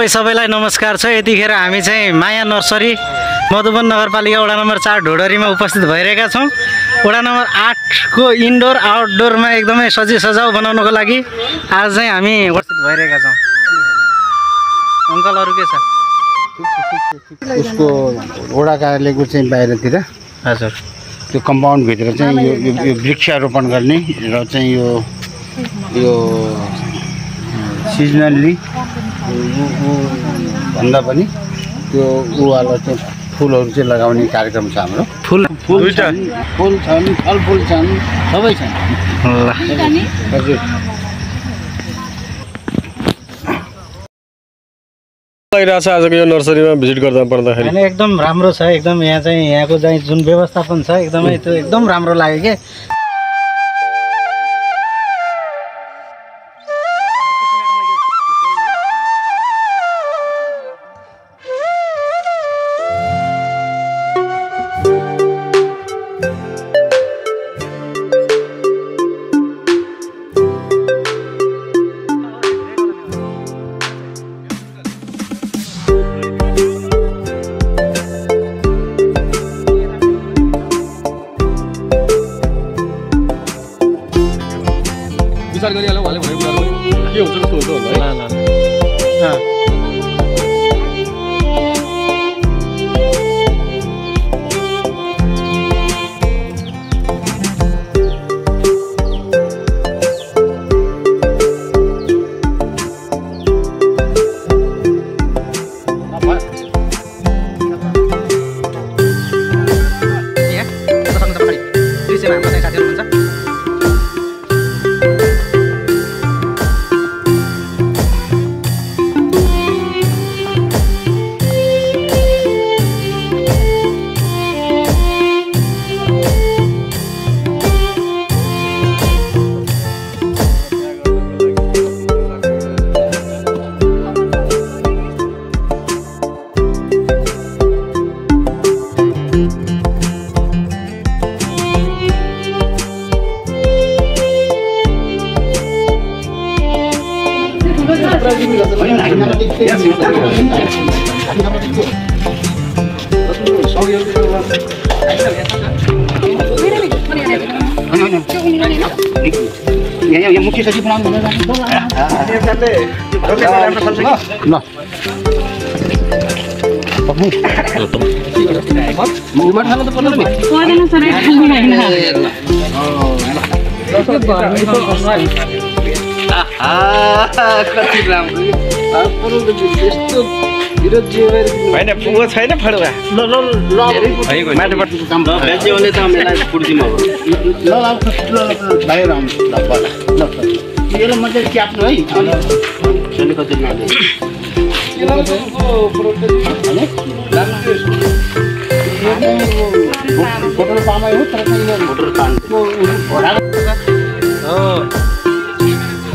सबैलाई नमस्कार छ। यतिखेर हामी चाहिँ माया नर्सरी मधुबन नगरपालिका वडा नम्बर 4 ढोडरीमा उपस्थित भइरहेका छौँ। वडा नम्बर 8 को इन्डोर आउटडोरमा एकदमै सजाउ बनाउनको लागि आज चाहिँ हामी उपस्थित भइरहेका छौँ। अङ्कल अरु के छ? उसको वडा कार्यालयको चाहिँ बाहिरतिर हजुर त्यो कम्पाउन्ड भित्र चाहिँ यो वृक्षारोपण गर्ने र चाहिँ यो सिजनल्ली भन्दा पनि त्यो उवाला चाहिँ फुलहरू चाहिँ लगाउने कार्यक्रम छ हाम्रो। फुल छन्, फुल छन्, फलफुल छन्, सबै छन्। हजुर लागिरहेछ आजको यो नर्सरीमा भिजिट गर्दा पर्दाखेरि। हैन एकदम राम्रो छ। एकदम यहाँ चाहिँ यहाँको चाहिँ जुन व्यवस्थापन छ एकदमै त्यो एकदम राम्रो लाग्यो के। विचार गरिहालौँ उहाँले भनेको कुरा के हुन्छ कस्तो हुन्छ भन्दा यहाँ मुख्य सचिव बनाउनु भनेर होइन पुगो छैन फडुवा बाहिर आउनु ल मजाले च्याप्नु है भोटर पामै हो तर भोटर हो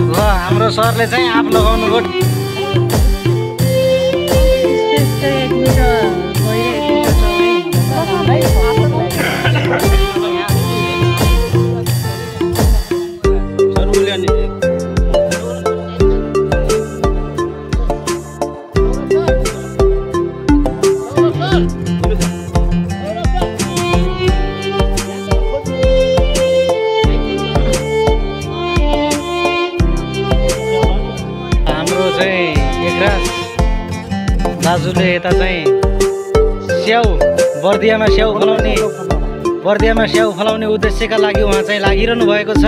ल हाम्रो सरले चाहिँ आफ लगाउनु भयो। दाजुले यता चाहिँ बर्दियामा स्याउ फलाउने उद्देश्यका लागि उहाँ चाहिँ लागिरहनु भएको छ।